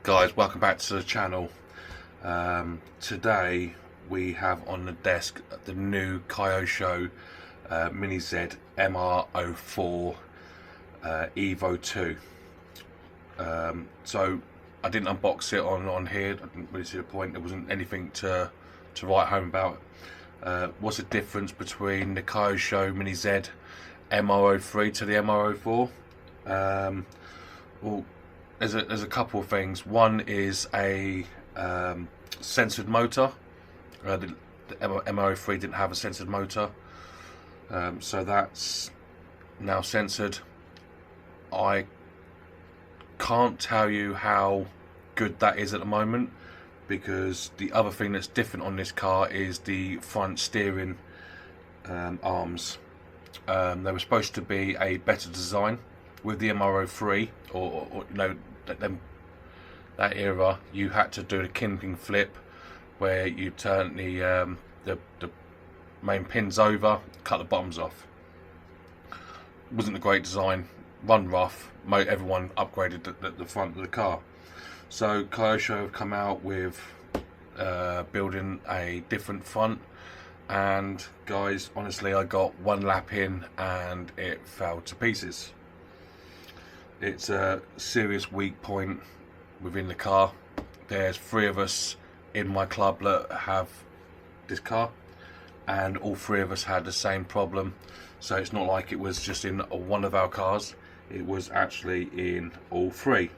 Guys, welcome back to the channel. Today we have on the desk the new Kyosho Mini Z MR04 Evo 2. So I didn't unbox it on here. I didn't really see the point. There wasn't anything to write home about. What's the difference between the Kyosho Mini Z MR03 to the MR04? Well, there's a couple of things. One is a censored motor. The MR03 didn't have a censored motor, so that's now censored. I can't tell you how good that is at the moment, because the other thing that's different on this car is the front steering arms. They were supposed to be a better design with the MR03, or you know, that era. You had to do the kinking flip, where you turn the main pins over, cut the bottoms off. Wasn't a great design, run rough. Everyone upgraded the front of the car. So Kyosho have come out with building a different front, and guys, honestly, I got one lap in and it fell to pieces. It's a serious weak point within the car. There's 3 of us in my club that have this car, and all 3 of us had the same problem. So it's not like it was just in one of our cars, it was actually in all 3.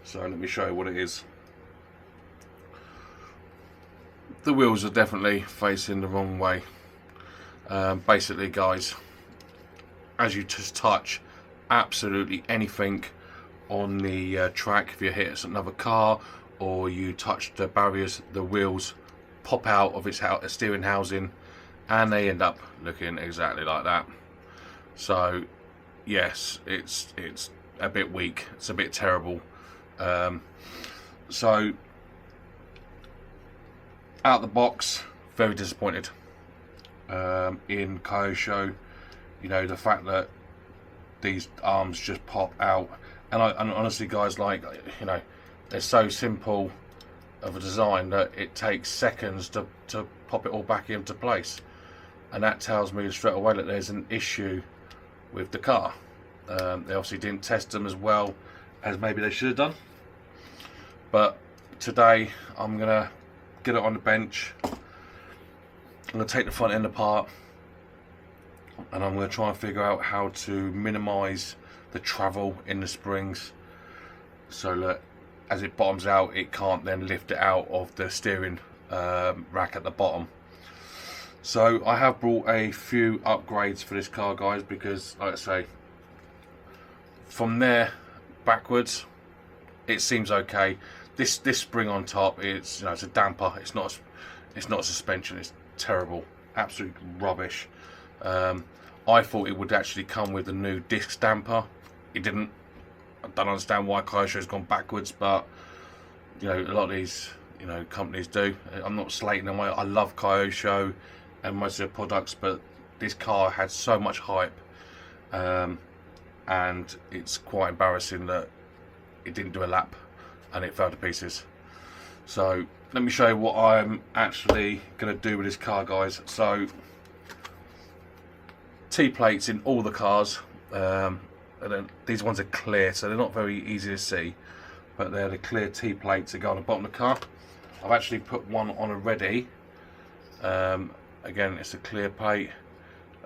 So let me show you what it is. The wheels are definitely facing the wrong way. Basically, guys, as you just touch absolutely anything on the track, if you hit another car or you touch the barriers, the wheels pop out of its steering housing, and they end up looking exactly like that. So yes, it's a bit weak, it's a bit terrible. So out the box, very disappointed in Kyosho. You know, the fact that these arms just pop out, and honestly, guys, like, you know, they're so simple of a design that it takes seconds to pop it all back into place, and that tells me straight away that there's an issue with the car. They obviously didn't test them as well as maybe they should have done. But today I'm gonna get it on the bench. I'm gonna take the front end apart, and I'm going to try and figure out how to minimize the travel in the springs, so that as it bottoms out, it can't then lift it out of the steering rack at the bottom. So I have brought a few upgrades for this car, guys, because, like I say, from there backwards it seems okay. This spring on top, it's, you know, it's a damper. It's not a suspension. It's terrible, absolute rubbish. I thought it would actually come with a new disc damper. It didn't. I don't understand why Kyosho's gone backwards, but you know, a lot of these, you know, companies do. I'm not slating them. I love Kyosho and most of their products, but this car had so much hype, and it's quite embarrassing that it didn't do a lap and it fell to pieces. So let me show you what I'm actually going to do with this car, guys. So T-plates in all the cars, and then these ones are clear, so they're not very easy to see, but they're the clear T-plates that go on the bottom of the car. I've actually put one on already. Again, it's a clear plate.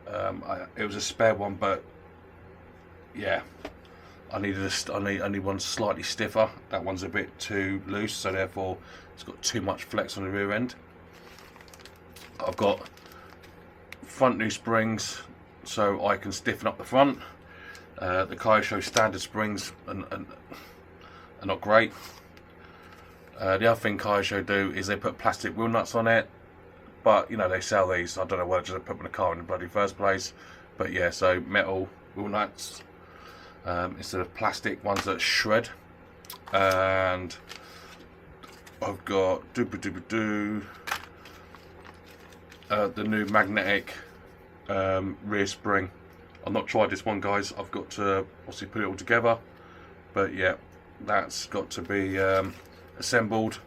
It was a spare one, but yeah, I need one slightly stiffer. That one's a bit too loose, so therefore it's got too much flex on the rear end. I've got front new springs, so I can stiffen up the front. The Kyosho standard springs are not great. The other thing Kyosho do is they put plastic wheel nuts on it, but you know, they sell these. I don't know why they just put them in the car in the bloody first place. But yeah, so metal wheel nuts instead of plastic ones that shred. And I've got the new magnetic rear spring. I've not tried this one, guys. I've got to obviously put it all together, but yeah, that's got to be assembled,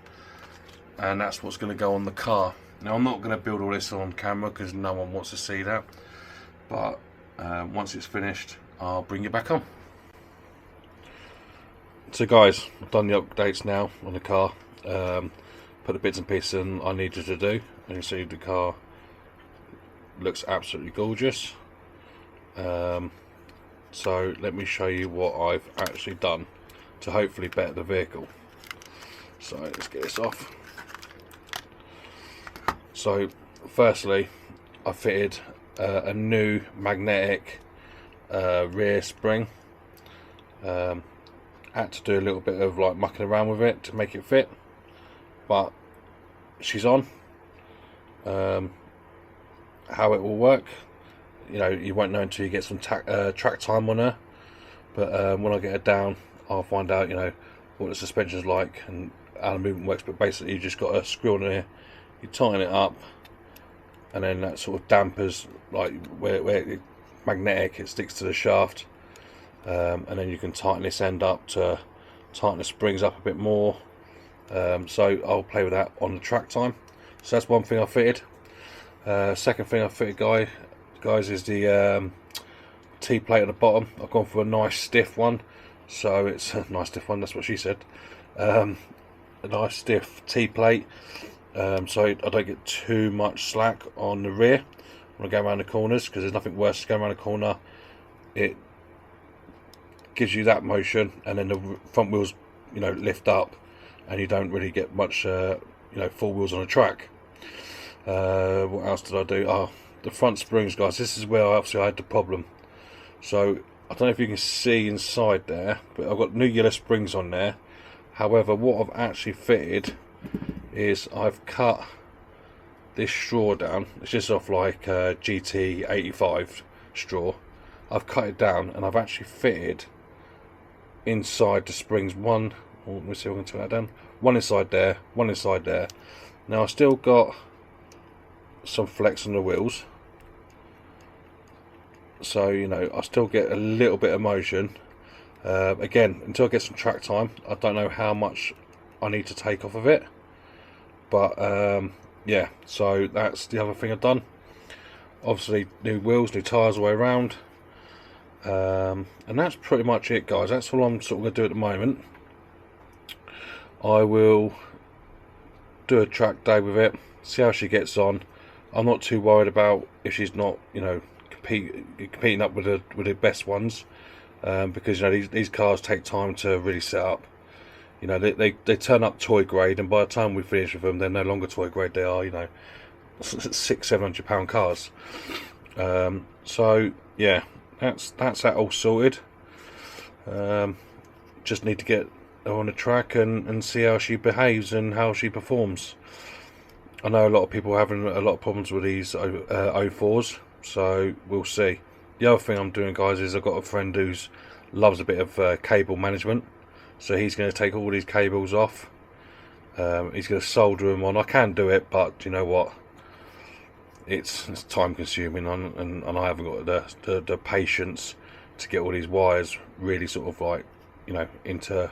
and that's what's going to go on the car. Now I'm not going to build all this on camera because no one wants to see that, but once it's finished I'll bring you back on. So guys, I've done the updates now on the car, put the bits and pieces in I needed to do, and you see the car looks absolutely gorgeous. So let me show you what I've actually done to hopefully better the vehicle. So let's get this off. So firstly, I fitted a new magnetic rear spring. Had to do a little bit of like mucking around with it to make it fit, but she's on. How it will work, you know, you won't know until you get some track time on her, but when I get her down I'll find out, you know, what the suspension's like and how the movement works. But basically you just got a screw on here, you tighten it up, and then that sort of dampers, like where it's magnetic, it sticks to the shaft, and then you can tighten this end up to tighten the springs up a bit more. So I'll play with that on the track time. So that's one thing I fitted. Second thing I fitted, guys, is the T-plate at the bottom. I've gone for a nice stiff one, so it's a nice stiff one, that's what she said. A nice stiff T-plate, so I don't get too much slack on the rear when I go around the corners, because there's nothing worse than going around a corner. It gives you that motion, and then the front wheels, you know, lift up, and you don't really get much, you know, four wheels on a track. What else did I do? Oh, the front springs, guys, this is where obviously I had the problem. So I don't know if you can see inside there, but I've got new yellow springs on there. However, what I've actually fitted is I've cut this straw down. It's just off like GT85 straw. I've cut it down and I've actually fitted inside the springs one. Oh, let me see if I can turn that down. One inside there, one inside there. Now I still got some flex on the wheels, so you know I still get a little bit of motion. Again, until I get some track time, I don't know how much I need to take off of it, but yeah, so that's the other thing I've done. Obviously new wheels, new tyres all the way around, and that's pretty much it, guys. That's all I'm sort of going to do at the moment. I will do a track day with it, see how she gets on. I'm not too worried about if she's not, you know, competing up with the best ones, because you know these cars take time to really set up. You know, they turn up toy grade, and by the time we finish with them, they're no longer toy grade. They are, you know, £600-700 cars. So yeah, that's that all sorted. Just need to get her on the track and see how she behaves and how she performs. I know a lot of people are having a lot of problems with these 04s, so we'll see. The other thing I'm doing, guys, is I've got a friend who loves a bit of cable management, so he's going to take all these cables off. He's going to solder them on. I can do it, but you know what? It's time consuming, and I haven't got the patience to get all these wires really sort of like, you know, into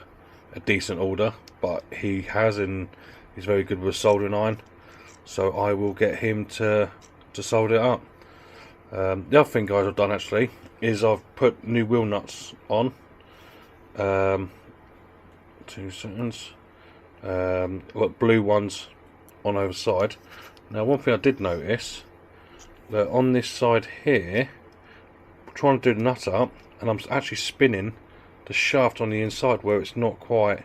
a decent order. But he has, and he's very good with a soldering iron. So I will get him to solder it up. The other thing, guys, I've done actually is I've put new wheel nuts on. 2 seconds. I've got blue ones on over side. Now, one thing I did notice, that on this side here, I'm trying to do the nut up, and I'm actually spinning the shaft on the inside where it's not quite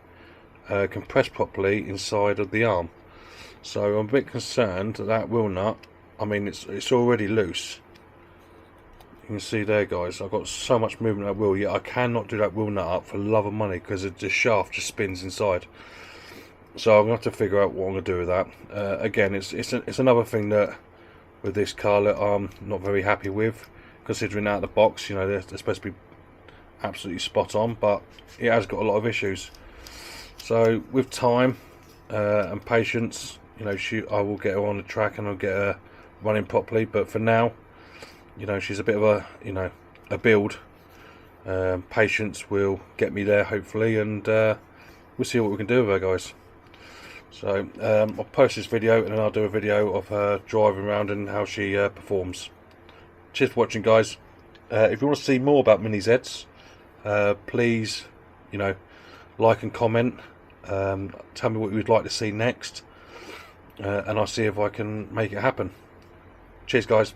compressed properly inside of the arm. So I'm a bit concerned that that wheel nut, I mean it's already loose. You can see there, guys, I've got so much movement of that wheel, yet I cannot do that wheel nut up for love of money because the shaft just spins inside. So I'm going to have to figure out what I'm going to do with that. Again, it's another thing that with this car that I'm not very happy with, considering out of the box, you know, they're supposed to be absolutely spot on, but it has got a lot of issues. So with time and patience, you know, I will get her on the track and I'll get her running properly. But for now, you know, she's a bit of a, you know, a build. Patience will get me there hopefully, and we'll see what we can do with her, guys. So I'll post this video and then I'll do a video of her driving around and how she performs. Cheers for watching, guys. If you want to see more about Mini Zeds, please, like and comment. Tell me what you would like to see next, and I'll see if I can make it happen. Cheers, guys.